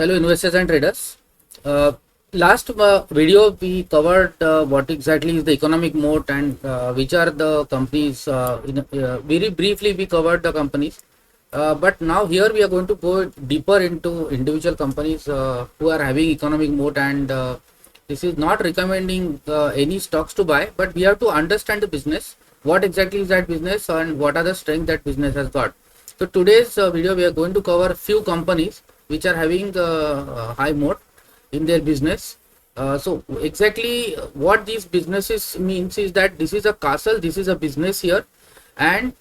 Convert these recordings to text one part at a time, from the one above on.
Hello, investors and traders. Last video we covered what exactly is the economic moat and which are the companies. Very briefly, we covered the companies, but now here we are going to go deeper into individual companies who are having economic moat, and this is not recommending any stocks to buy, but we have to understand the business. What exactly is that business, and what are the strengths that business has got. So today's video we are going to cover few companies which are having high moat in their business. So exactly what these businesses means is that this is a castle, this is a business here, and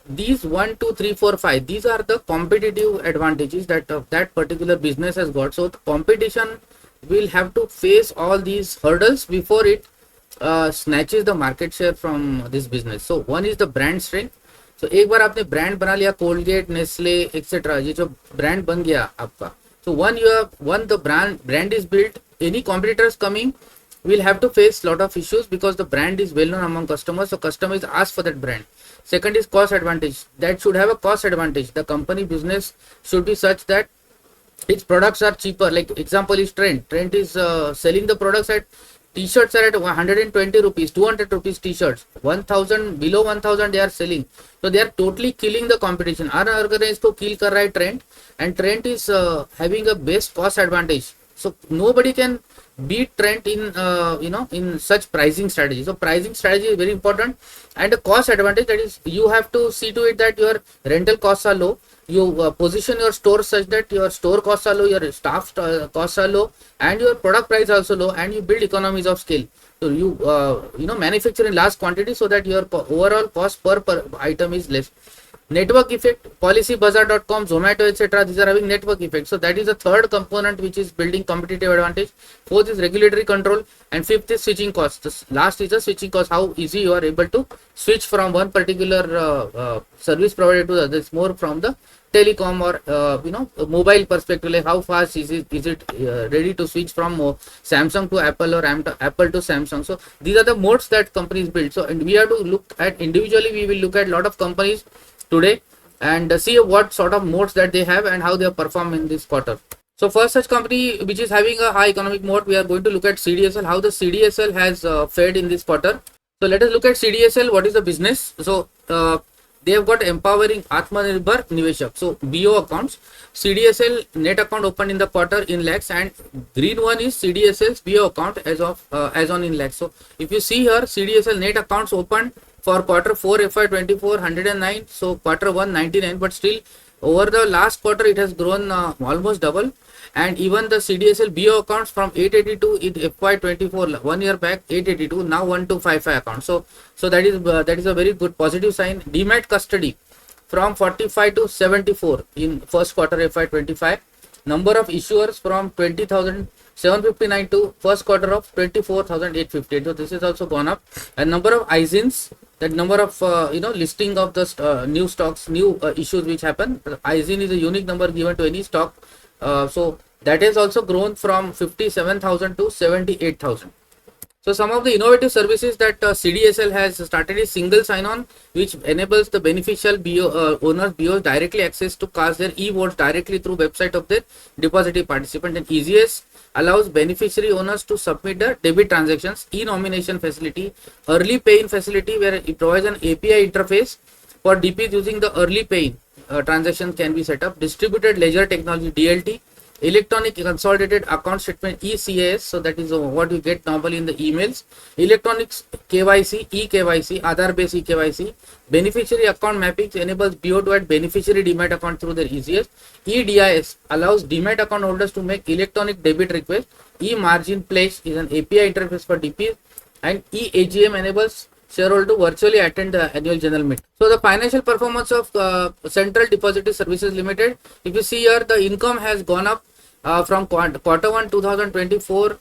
these 1 2 3 4 5, these are the competitive advantages that that particular business has got. So the competition will have to face all these hurdles before it snatches the market share from this business. So one is the brand strength. तो एक बार आपने brand बना लिया, Colgate, Nestle etcetera, ये जो brand बन गया आपका, so one you have one the brand is built, any competitors coming will have to face lot of issues because the brand is well known among customers, so customers ask for that brand. Second is cost advantage, that should have a cost advantage. The company business should be such that its products are cheaper. Like example is Trent is selling the products at t-shirts are at 120 rupees, 200 rupees t-shirts, 1000 below 1000 they are selling, so they are totally killing the competition. Unorganized को kill कर रहा है Trent, and Trent is having a best cost advantage, so nobody can beat Trent in in such pricing strategy. So pricing strategy is very important, and the cost advantage, that is you have to see to it that your rental costs are low, you position your store such that your store costs are low, your staff costs are low, and your product price also low, and you build economies of scale. So you manufacture in large quantity so that your overall cost per item is less. Network effect, policybazaar.com, Zomato, etc. These are having network effect. So that is the third component which is building competitive advantage. Fourth is regulatory control, and fifth is switching costs. The last is the switching cost. How easy you are able to switch from one particular service provider to the other. It's more from the telecom or mobile perspective, like how fast is it ready to switch from Samsung to Apple or Apple to Samsung. So these are the modes that companies build. So and we have to look at individually, we will look at a lot of companies today and see what sort of modes that they have and how they perform in this quarter. So first such company which is having a high economic mode, we are going to look at CDSL, how the CDSL has fared in this quarter. So let us look at CDSL. What is the business? So they have got empowering Atmanirbhar Niveshak. So BO accounts, CDSL net account opened in the quarter in lakhs, and green one is CDSL's BO account as on in lakhs. So if you see here, CDSL net accounts opened for quarter 4 FY24 109, so quarter 1 99, but still over the last quarter it has grown almost double. And even the CDSL BO accounts from 882 in FY24 1 year back, 882, now 1255 accounts. So that is a very good positive sign. Demat custody from 45 to 74 in first quarter FY25. Number of issuers from 20,759 to first quarter of 24,858. So this is also gone up. And number of ISINs, that number of listing of the new stocks, new issues which happen. ISIN is a unique number given to any stock. So that has also grown from 57,000 to 78,000. So some of the innovative services that CDSL has started is single sign-on, which enables the beneficial owners BOs directly access to cast their e-votes directly through website of their depository participant. And EasyS allows beneficiary owners to submit the debit transactions, e-nomination facility, early pay-in facility, where it provides an API interface for DPs using the early pay-in transactions can be set up. Distributed ledger technology, DLT, electronic consolidated account statement, ECAS, so that is what you get normally in the emails. Electronic KYC, eKYC, Aadhaar based eKYC. Beneficiary account mapping enables BO to add beneficiary demat account through their ECS. EDIS allows demat account holders to make electronic debit request. E-margin pledge is an API interface for DPs, and EAGM enables shareholder to virtually attend the annual general meeting. So the financial performance of Central Depository Services Limited, if you see here, the income has gone up from quarter 1 2024,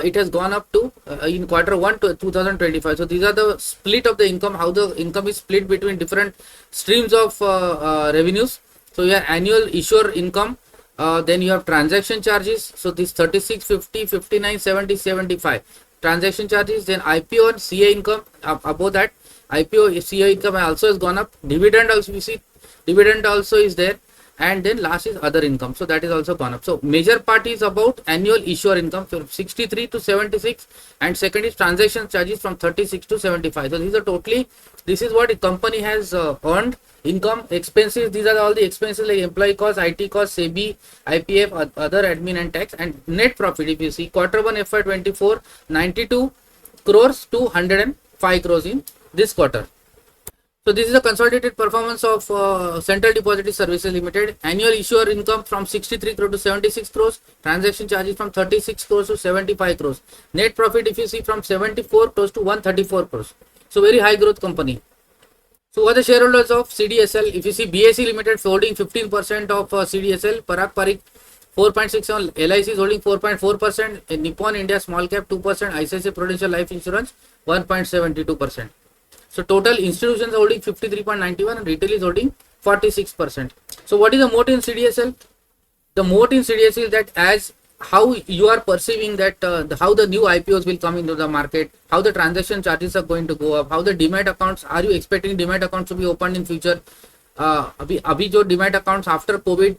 it has gone up to in quarter 1 to 2025. So these are the split of the income, how the income is split between different streams of revenues. So you have annual issuer income, then you have transaction charges, so this 36, 50, 59, 70, 75 transaction charges, then IPO and CA income. Above that, IPO CA income also has gone up. Dividend also, we see dividend also is there, and then last is other income, so that is also gone up. So major part is about annual issuer income from 63 to 76, and second is transaction charges from 36 to 75. So these are totally, this is what a company has earned. Income, expenses, these are all the expenses like employee cost, IT cost, SEBI, IPF, other admin and tax. And net profit, if you see quarter 1 FY24, 92 crores to 105 crores in this quarter. So this is a consolidated performance of Central Depository Services Limited. Annual issuer income from 63 crores to 76 crores. Transaction charges from 36 crores to 75 crores. Net profit, if you see, from 74 crores to 134 crores. So very high growth company. So who are the shareholders of CDSL? If you see, BSE Limited holding 15% of CDSL, Parag Parikh 4.67%, LIC is holding 4.4%, Nippon India Small Cap 2%, ICICI Prudential Life Insurance 1.72%. So total institutions are holding 53.91 and retail is holding 46%. So what is the moat in CDSL? The moat in CDSL is that as how you are perceiving that how the new IPOs will come into the market, how the transaction charges are going to go up, how the demat accounts, are you expecting demat accounts to be opened in future? अभी जो demat accounts after COVID,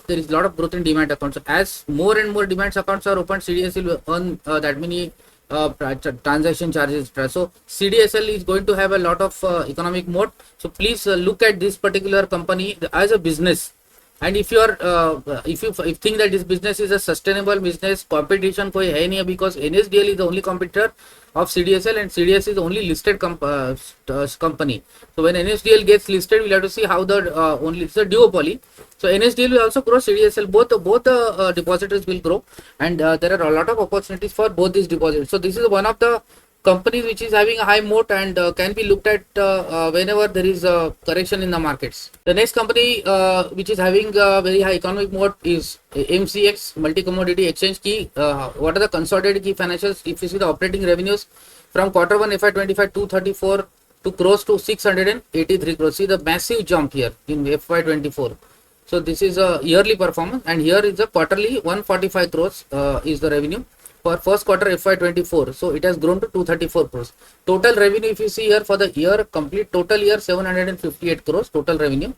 there is lot of growth in demat accounts. So as more and more demat accounts are opened, CDSL will earn that many transaction charges. So CDSL is going to have a lot of economic moat. So please look at this particular company as a business. And if you are if you think that this business is a sustainable business, competition कोई है नहीं, because NSDL is the only competitor of CDSL and CDSL is the only listed company. So when NSDL gets listed, we'll have to see how the only, it's a duopoly. So NSDL will also grow, CDSL, both the depositors will grow, and there are a lot of opportunities for both these depositors. So this is one of the companies which is having a high moat and can be looked at whenever there is a correction in the markets. The next company which is having a very high economic moat is MCX, Multi Commodity Exchange. Key what are the consolidated key financials? If you see the operating revenues from quarter 1 FY25, 234 to crores to 683 crores. See the massive jump here in FY24. So this is a yearly performance, and here is a quarterly 145 crores is the revenue for first quarter FY24. So it has grown to 234 crores. Total revenue, if you see here for the year, complete total year 758 crores total revenue,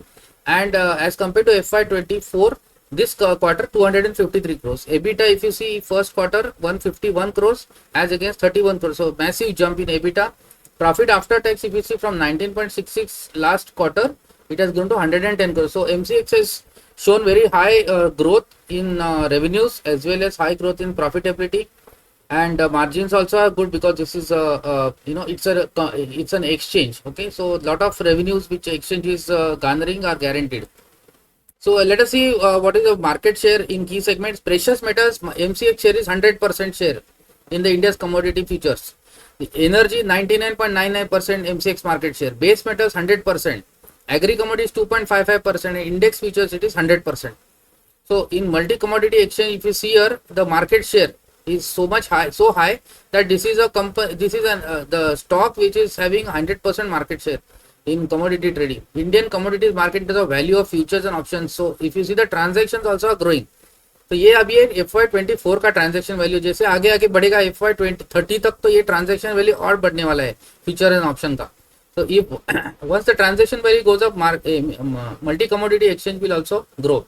and as compared to FY24, this quarter 253 crores. EBITDA, if you see first quarter 151 crores as against 31 crores. So massive jump in EBITDA. Profit after tax, if you see from 19.66 last quarter, it has grown to 110 crores. So MCX has shown very high growth in revenues as well as high growth in profitability, and margins also are good because this is it's an exchange. Okay, so a lot of revenues which exchange is garnering are guaranteed. So let us see what is the market share in key segments. Precious metals, MCX share is 100% share in the India's commodity futures. The energy 99.99% MCX market share. Base metals 100%. Agri commodities 2.55%, index futures it is 100%. So in multi commodity exchange, if you see here, the market share is so high that this is a company, this is the stock which is having 100% market share in commodity trading. Indian commodities market is the value of futures and options. So if you see the transactions also are growing. तो ये अभी FY24 का transaction value जैसे आगे आगे बढ़ेगा FY30 तक, तो ये ट्रांजैक्शन वैल्यू और बढ़ने वाला है फ्यूचर एंड ऑप्शन का. So if once the transaction value goes up, multi-commodity exchange will also grow.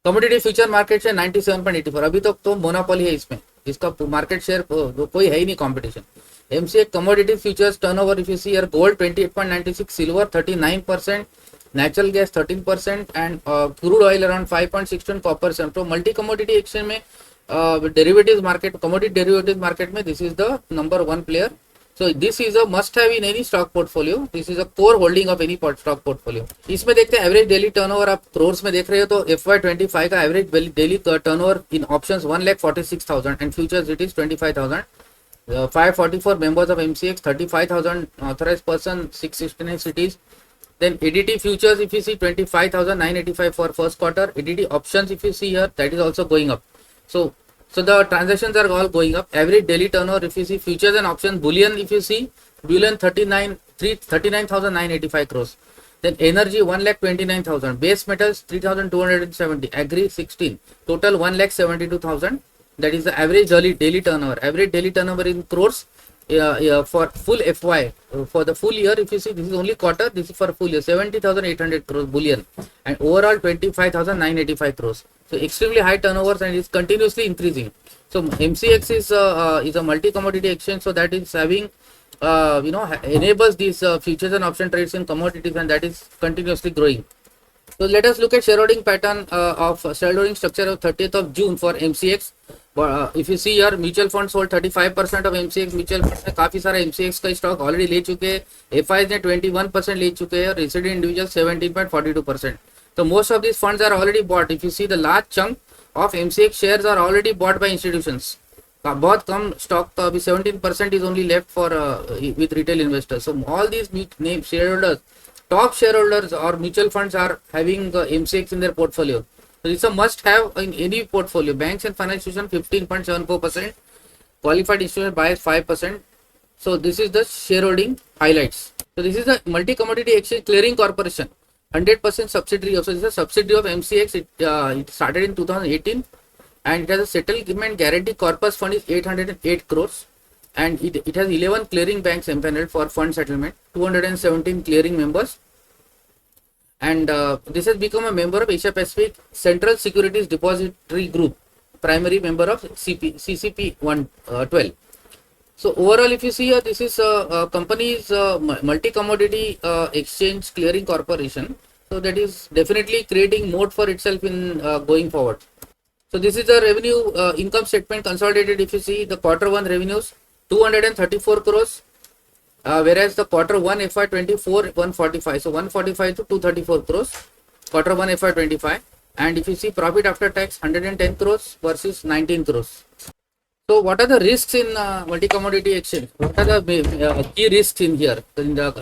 Commodity future market share 97.84. अभी तक तो मोनोपोली है इसमें, इसका मार्केट शेयर कोई है ही नहीं competition. MCX commodity futures turnover, if you see here, gold 28.96, silver 39%, natural gas 13%, and crude oil around 5.61, copper 7. So multi commodity exchange में derivatives market, commodity derivatives market में this is the number one player. So this is a must have in any stock portfolio. This is a core holding of any stock portfolio. इसमें देखते हैं average daily turnover, आप क्रोर्स में देख रहे हो तो FY25 का average daily turnover in options 1,46,000 and futures it is 25,000. 544 members of MCX, 35,000 authorized person, 669 cities. Then ADT futures, if you see 25,985 for first quarter. ADT options, if you see here, that is also going up. So the transactions are all going up. Average daily turnover, if you see futures and options, bullion, if you see bullion 39,985 crores. Then energy 1,29,000. Base metals 3,270. Agri 16. Total 1,72,000. That is the average daily turnover. Average daily turnover in crores for full FY, for the full year, if you see, this is only quarter, this is for full year, 70,800 crores bullion, and overall 25,985 crores. So extremely high turnovers, and it's continuously increasing. So MCX is a multi-commodity exchange, so that is having enables these futures and option trades in commodities, and that is continuously growing. So let us look at shareholding pattern of shareholding structure of 30th of June for MCX. If you see here, mutual funds hold 35% of MCX mutual fund में काफी सारा MCX का stock already ले चुके हैं, FIs ने 21% ले चुके हैं, resident individual 17.42%. So most of these funds are already bought. If you see, the large chunk of MCX shares are already bought by institutions. बहुत कम स्टॉक का अभी 17% is only left for with retail investors. So all these name shareholders, top shareholders or mutual funds are having MCX in their portfolio. So it's a must have in any portfolio. Banks and financial institutions 15.74%, qualified institutions bias 5%. So this is the shareholding highlights. So this is the Multi Commodity Exchange Clearing Corporation, 100% subsidiary. So this is a subsidiary of MCX. It started in 2018, and it has a settlement guarantee corpus fund is 808 crores, and it has 11 clearing banks empaneled for fund settlement, 217 clearing members, and this has become a member of Asia Pacific Central Securities Depository Group, primary member of CCP 112. So overall, if you see here, this is a company's multi commodity exchange clearing corporation. So that is definitely creating moat for itself in going forward. So this is the revenue income statement consolidated. If you see, the quarter one revenues 234 crores, whereas the quarter one FY24 145. So 145 to 234 crores quarter one FY25. And if you see, profit after tax 110 crores versus 19 crores. So what are the risks in multi-commodity exchange? What are the key risks in here in the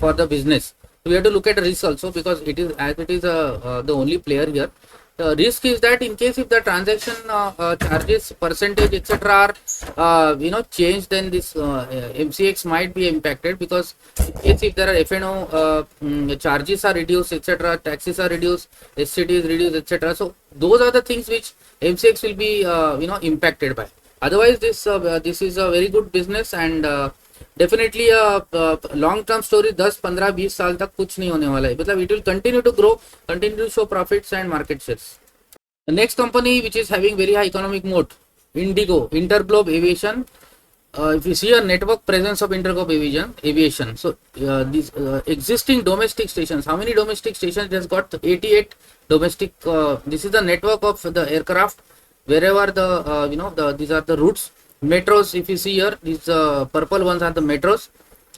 for the business? So we have to look at the risk also, because it is, as it is the only player here. The risk is that in case if the transaction charges, percentage, etc. are changed, then this MCX might be impacted, because in case if there are F&O charges are reduced, etc., taxes are reduced, SCT is reduced, etc. So those are the things which MCX will be impacted by. Otherwise, this is a very good business, and definitely a long term story. 10, 15, 20 साल तक कुछ नहीं होने वाला है. मतलब it will continue to grow, continue to show profits and market shares. The next company which is having very high economic moat, Indigo, Interglobe Aviation. If you see a network presence of Interglobe Aviation, so these existing domestic stations, how many domestic stations? It has got 88 domestic. This is the network of the aircraft. Wherever the these are the routes. Metros, if you see here, these purple ones are the metros.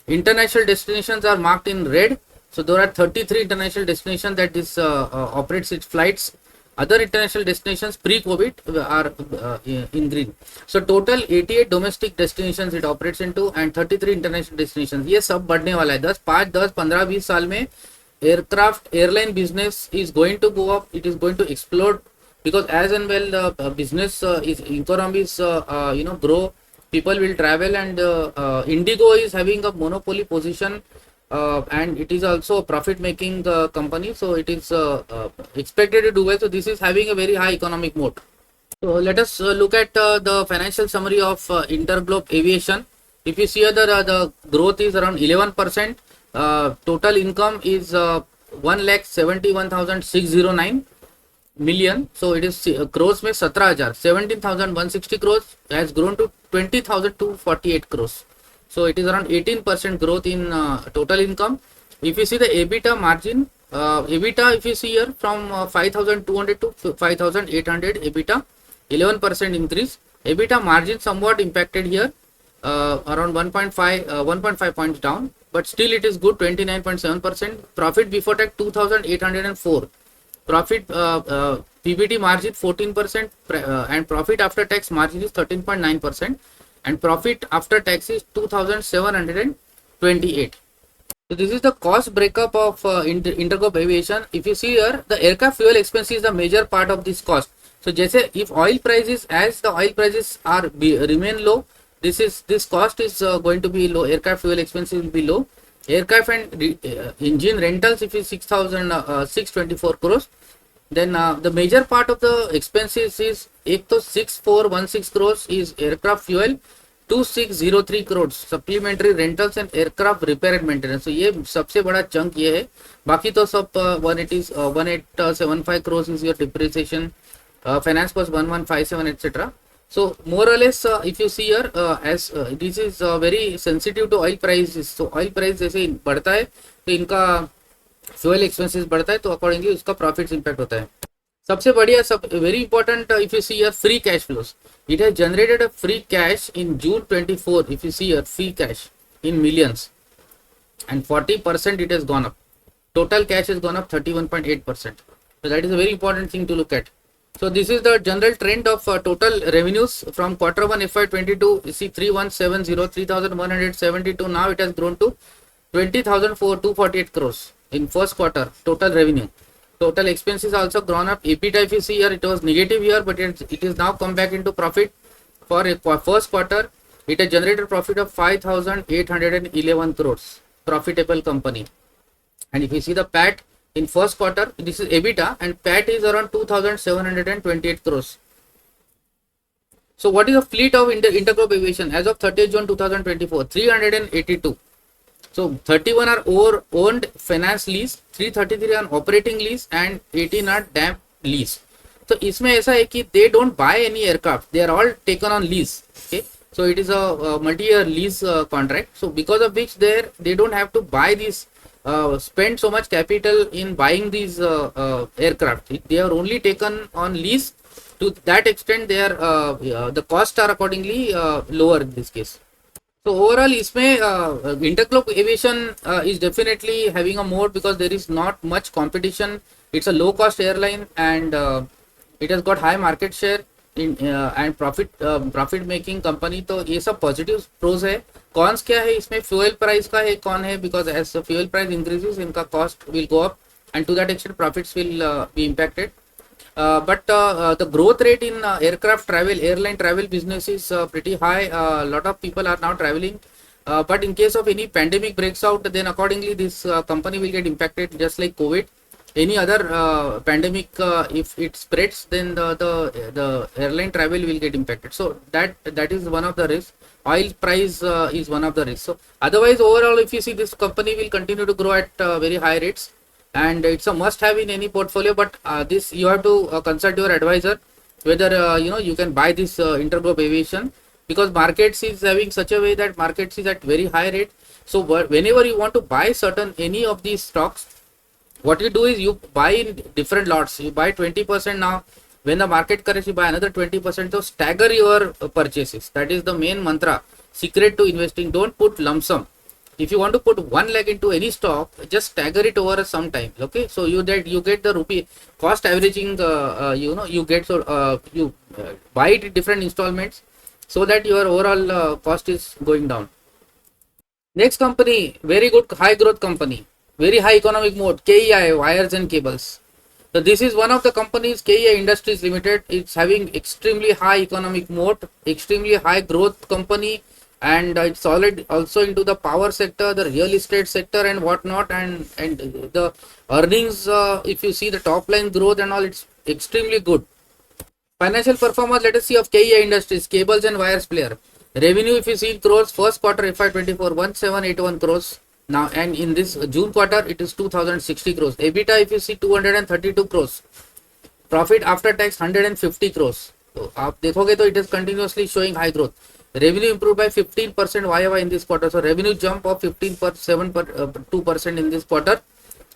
International destinations are marked in red. So there are 33 international destinations that this operates its flights. Other international destinations pre-COVID are in green. So total 88 domestic destinations it operates into, and 33 international destinations. ये सब बढ़ने वाला है. 10, 5, 10, 15, 20 साल में aircraft airline business is going to go up. It is going to explode. Because as and well the business economies grow, people will travel, and Indigo is having a monopoly position, and it is also a profit making company, so it is expected to do well. So this is having a very high economic moat. So let us look at the financial summary of Interglobe Aviation. If you see here, the growth is around 11%. Total income is 1,71,609 million. So it is crores में 17,000, 17,160 crores has grown to 20,248 crores. So it is around 18% growth in total income. If you see the EBITDA margin, EBITDA if you see here from 5,200 to 5,800 EBITDA, 11% increase. EBITDA margin somewhat impacted here, around 1.5 points down, but still it is good, 29.7%. Profit before tax 2,804. Profit PBT margin 14%, and profit after tax margin is 13.9%, and profit after tax is 2,728. So this is the cost breakup of Interglobe Aviation. If you see here, the aircraft fuel expense is the major part of this cost. So जैसे if oil prices, as the oil prices are remain low, this cost is going to be low. Aircraft fuel expenses will be low. Aircraft and engine rentals, if is 6,624 crores, then the major part of the expenses is 6,416 crores is aircraft fuel, 2603 crore supplementary rentals and aircraft repair and maintenance. तो ये सबसे बड़ा chunk ये है। बाकी तो सब 1875 crore is your depreciation, finance cost 1157 etc. So more or less if you see here as this is very sensitive to oil prices, so oil price जैसे बढ़ता है तो इनका फ्यूल एक्सपेंसेस बढ़ता है, तो अकॉर्डिंगली उसका प्रॉफिट्स इंपैक्ट होता है। सबसे बढ़िया सब very important if you see here free cash flows, it has generated a free cash in June 24 if you see here free cash in millions and 40% it has gone up. Total cash has gone up 31.8%. So that is a very important thing to look at. So this is the general trend of total revenues from quarter 1 FY22. You see 3170, 3172. Now it has grown to 20,248 crores in first quarter total revenue. Total expenses also grown up. EBITDA if you see here, it was negative here, but it is now come back into profit. For first quarter, it has generated profit of 5,811 crores. Profitable company. And if you see the PAT in first quarter, this is EBITDA, and PAT is around 2,728 crores. So what is the fleet of Interglobe Aviation as of 30th June 2024? 382. So 31 are owned finance lease, 333 are operating lease, and 18 are damp lease. तो इसमें ऐसा है कि they don't buy any aircraft, they are all taken on lease. Okay, so it is a multi-year lease contract. So because of which they don't have to buy these, spend so much capital in buying these aircraft. They are only taken on lease. To that extent, they are the costs are accordingly lower in this case. So overall, इसमें Interglobe Aviation is definitely having a moat because there is not much competition. It's a low-cost airline and it has got high market share in and profit making company. तो ये सब positive pros है. Cons क्या है इसमें? Fuel price का एक con है because as the fuel price increases, इनका cost will go up and to that extent profits will be impacted. But the growth rate in aircraft travel, airline travel business is pretty high. A lot of people are now traveling. But in case of any pandemic breaks out, then accordingly this company will get impacted just like COVID. Any other pandemic, if it spreads, then the airline travel will get impacted. So that is one of the risks. Oil price is one of the risks. So otherwise, overall, if you see, this company will continue to grow at very high rates. And it's a must have in any portfolio, but this you have to consult your advisor whether you can buy this Interglobe Aviation, because markets is having such a way that markets is at very high rate. So whenever you want to buy any of these stocks, what you do is you buy in different lots. You buy 20% now. When the market corrects, you buy another 20%. So stagger your purchases. That is the main mantra. Secret to investing. Don't put lump sum. If you want to put 1 lakh into any stock, just stagger it over some time. Okay, so you get the rupee cost averaging. You get you buy it in different installments so that your overall cost is going down. Next company, very good high growth company, very high economic mode, KEI wires and cables. So this is one of the companies, KEI Industries Limited. It's having extremely high economic mode, extremely high growth company. And it's solid also into the power sector, the real estate sector and whatnot, and the earnings, if you see the top line growth and all, it's extremely good. Financial performance, let us see, of KEI Industries, cables and wires player. Revenue, if you see, crores, first quarter FY24, 1781 crores. Now, and in this June quarter, it is 2060 crores. EBITDA, if you see, 232 crores. Profit after tax, 150 crores. So, आप देखोगे तो it is continuously showing high growth. Revenue improved by 15% YoY in this quarter. So revenue jump of 2% in this quarter.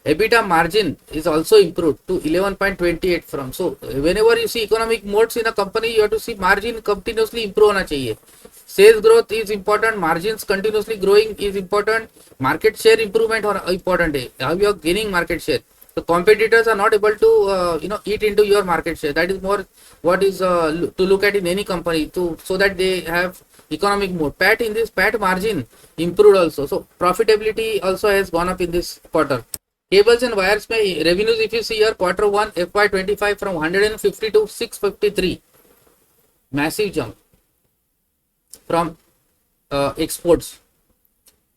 EBITDA margin is also improved to 11.28 from. So whenever you see economic modes in a company, you have to see margin continuously improve होना चाहिए. Sales growth is important. Margins continuously growing is important. Market share improvement is important. How you are gaining market share. The competitors are not able to eat into your market share. That is more what is to look at in any company, so that they have economic mode. PAT in this PAT margin improved also. So profitability also has gone up in this quarter. Cables and wires mein revenues, if you see here, quarter 1 FY25 from 150 to 653, massive jump from exports.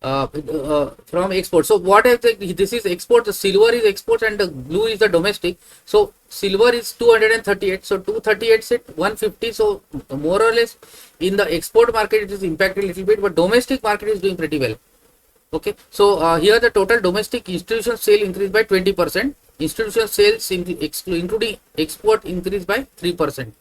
from export. So what is this is export, the silver is export and the blue is the domestic. So silver is 238, so 238 sit 150, so more or less in the export market it is impacted a little bit, but domestic market is doing pretty well. Okay, so here the total domestic institutional sale increased by 20%, institutional sales including export increased by 3%.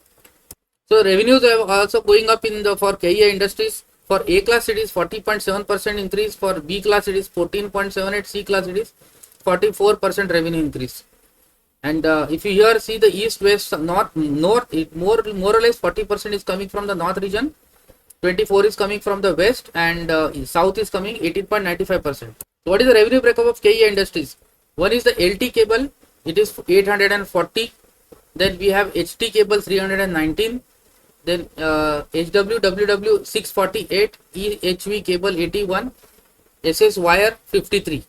So revenues are also going up in the for KEI Industries. For A class it is 40.7% increase, for B class it is 14.78, C class it is 44% revenue increase. And if you here see the east, west, north, it more or less 40% is coming from the north region, 24 is coming from the west, and south is coming 18.95%. So what is the revenue breakup of KEI Industries? One is the LT cable, it is 840. Then we have HT cable 319. Then HWWW 648, EHV cable 81, SS wire 53.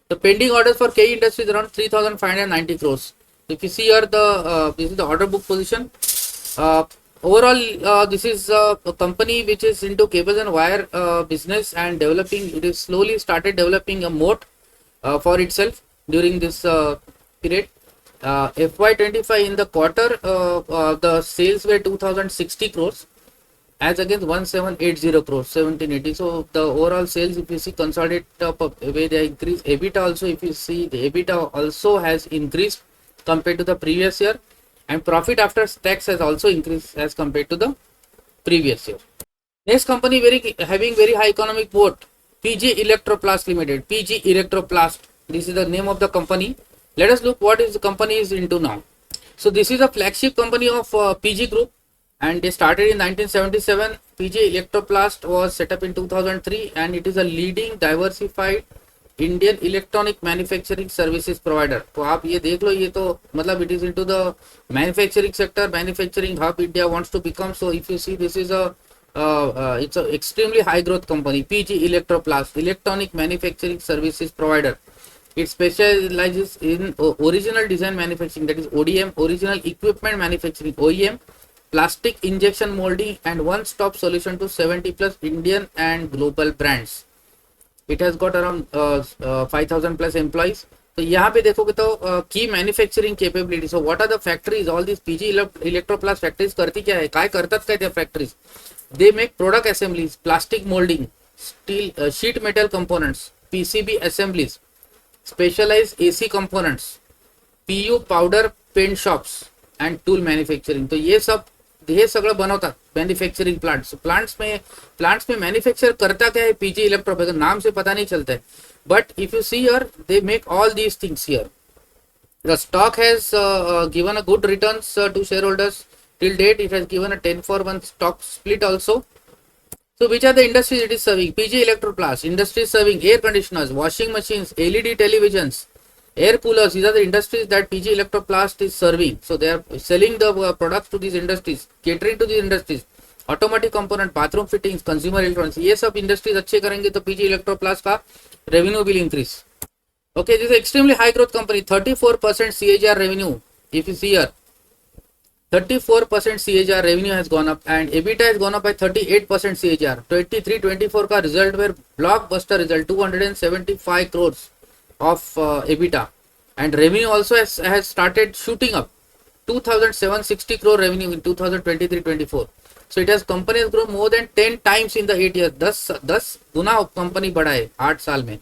The pending orders for KEI Industries around 3,590 crores. If you see here the this is the order book position. Overall, this is a company which is into cables and wire business and developing. It is slowly started developing a moat for itself during this period. FY25 in the quarter, the sales were 2060 crores as against 1780 crores, 1780. So the overall sales, if you see consolidate way they increase. EBITDA also, if you see the EBITDA also has increased compared to the previous year, and profit after tax has also increased as compared to the previous year. Next company having very high economic moat, PG Electroplast Limited. PG Electroplast, this is the name of the company. Let us look what is the company is into now. So this is a flagship company of PG Group, and they started in 1977. PG Electroplast was set up in 2003, and it is a leading diversified Indian electronic manufacturing services provider. तो आप ये देख लो, ये तो मतलब it is into the manufacturing sector, manufacturing hub India wants to become. So if you see, this is a it's a extremely high growth company. PG Electroplast, electronic manufacturing services provider. It specializes in original design manufacturing, that is ODM, original equipment manufacturing, OEM, plastic injection molding, and one-stop solution to 70 plus Indian and global brands. It has got around 5,000 plus employees. तो यहाँ पे देखोगे तो की manufacturing capability. So what are the factories, all this PG Electroplast factories करती क्या आहे, काय करतात काय त्या factories? They make product assemblies, plastic moulding, steel sheet metal components, PCB assemblies, specialized AC components, PU powder paint shops and tool manufacturing. तो ये सगळं बनवतात मैन्युफैक्चरिंग प्लांट्स. प्लांट्स में मैन्युफैक्चर करता क्या है पीजी इलेक्ट्रो, नाम से पता नहीं चलता है, but if you see here they make all these things here. The stock has given a good returns to shareholders till date. It has given a 10-for-1 stock split also. So which are the industries it is serving? PG Electroplast industries serving air conditioners, washing machines, LED televisions, air coolers. These are the industries that PG Electroplast is serving. So they are selling the products to these industries, catering to these industries. Automotive component, bathroom fittings, consumer electronics. ये सब industries अच्छे करेंगे तो PG Electroplast का revenue will increase. Okay, this is extremely high growth company. 34% CAGR revenue. If you see here, 34% CAGR revenue has gone up, and EBITDA has gone up by 38% CAGR. 23-24 का result were blockbuster result, 275 crores of EBITDA, and revenue also has started shooting up, 2,760 crore revenue in 2023-24. So it has company has grown more than 10 times in the 8 years. 10 Guna company बढ़ा है 8 साल में.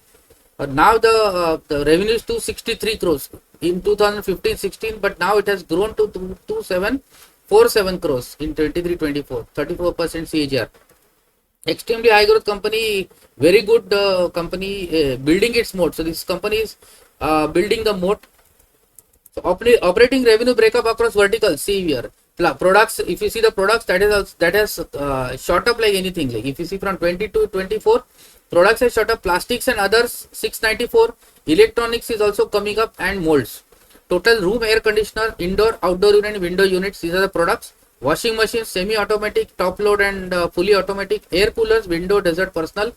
But now the revenue is 263 crores in 2015-16, but now it has grown to 2747 crores in 23-24, 34% CAGR. Extremely high growth company, very good company, building its moat. So this company is building the moat. So operating revenue breakup across verticals. See here, products. If you see the products, that has shot up like anything. Like if you see from 22-24. Products have shot up, plastics and others 694, electronics is also coming up, and molds. Total room air conditioner, indoor, outdoor unit, window units, these are the products. Washing machines, semi-automatic, top load and fully automatic, air coolers, window, desert, personal,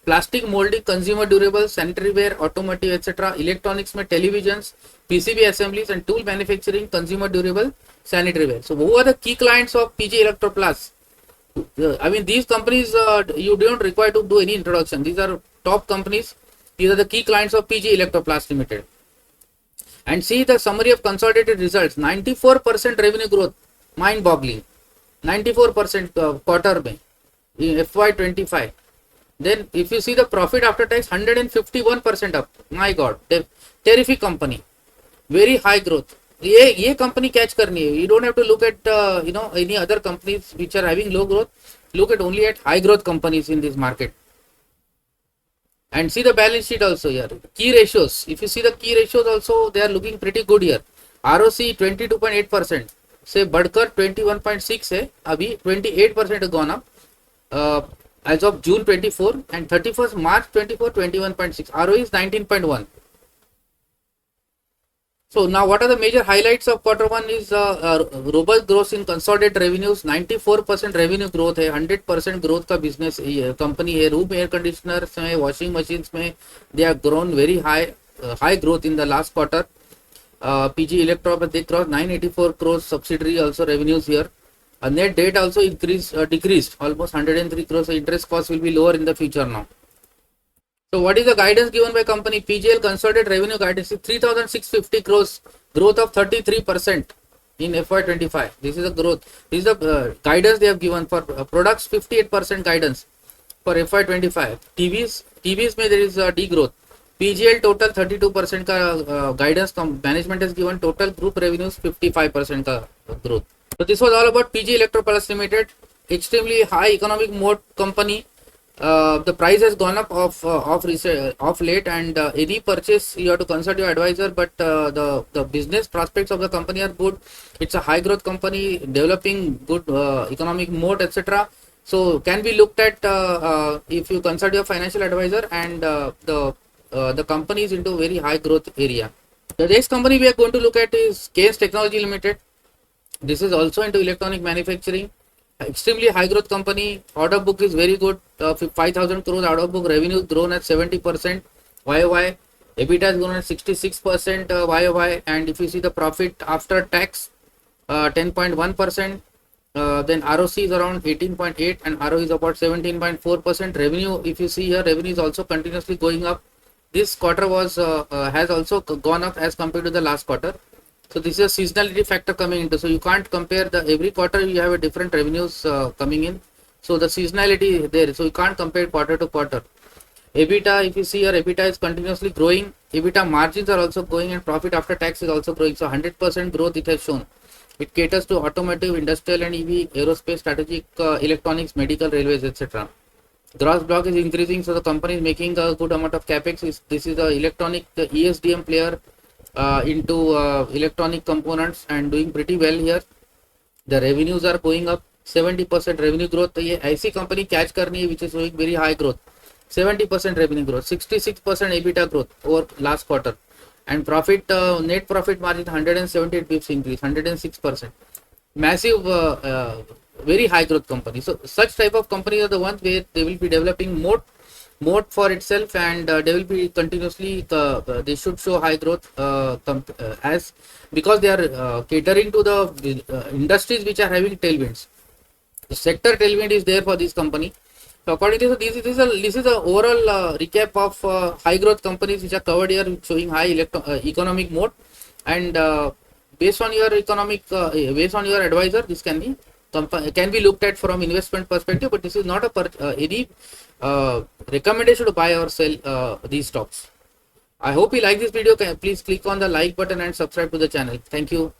plastic molding, consumer durables, sanitary ware, automotive, etc. Electronics में televisions, PCB assemblies and tool manufacturing, consumer durable, sanitary ware. So who are the key clients of PG Electroplast? I mean, these companies, you don't require to do any introduction. These are top companies. These are the key clients of PG Electroplast Limited. And see the summary of consolidated results. 94% revenue growth, mind boggling. 94% quarter mein in FY25. Then if you see the profit after tax, 151% up. My God, terrific company, very high growth. ये company catch करनी है. You don't have to look at any other companies which are having low growth. Look at only at high growth companies in this market. And see the balance sheet also here. Key ratios. If you see the key ratios also, they are looking pretty good here. ROC 22.8% से बढ़कर 21.6 है. अभी 28% gone up. As of June 24 and 31st March 24, 21.6. ROE is 19.1. So now what are the major highlights of quarter one is robust growth in consolidated revenues. 94% revenue growth है, 100% growth का business company है. Room air conditioners में, washing machines में they have grown very high growth in the last quarter. PG Electro they crossed 984 crores subsidiary also revenues here. Net debt also decreased almost 103 crores. So interest cost will be lower in the future now. So what is the guidance given by company? PGL consolidated revenue guidance is 3,650 crores, growth of 33% in FY25. This is the growth. This is the guidance they have given for products. 58% guidance for FY25. TVs में there is a degrowth. PGL total 32% का guidance management has given. Total group revenues 55% का growth. So this was all about PG Electroplast Limited. Extremely high economic mode company. The price has gone up of late, and any purchase you have to consult your advisor. But the business prospects of the company are good. It's a high growth company developing good economic mode, etc. So can be looked at if you consult your financial advisor, and the company is into very high growth area. The next company we are going to look at is Kaynes Technology Limited. This is also into electronic manufacturing. Extremely high growth company. Order book is very good. 5,000 crores order book. Revenue grown at 70% YOY. EBITDA has grown at 66% YOY. And if you see the profit after tax, 10.1%. Then ROC is around 18.8 and ROE is about 17.4%. Revenue, if you see here, revenue is also continuously going up. This quarter has also gone up as compared to the last quarter. So this is a seasonality factor coming into. So you can't compare every quarter you have a different revenues coming in. So the seasonality is there. So you can't compare quarter to quarter. EBITDA, if you see here, EBITDA is continuously growing. EBITDA margins are also growing and profit after tax is also growing. So 100% growth it has shown. It caters to automotive, industrial and EV, aerospace, strategic electronics, medical, railways, etc. Gross block is increasing. So the company is making a good amount of capex. This is the electronic, the ESDM player. Into electronic components and doing pretty well here. The revenues are going up. 70% revenue growth. तो ये ऐसी company catch करनी है which is showing very high growth. 70% revenue growth. 66% EBITDA growth over last quarter. And profit, net profit margin 178 bips increase. 106%. Massive, very high growth company. So such type of companies are the ones where they will be developing more for itself, and they will be continuously they should show high growth as because they are catering to the industries which are having tailwinds. The sector tailwind is there for this company. So according to this is a overall recap of high growth companies which are covered here, showing high economic mode, and based on your based on your advisor, this can be looked at from investment perspective, but this is not any recommendation to buy or sell these stocks. I hope you like this video. Please click on the like button and subscribe to the channel. Thank you.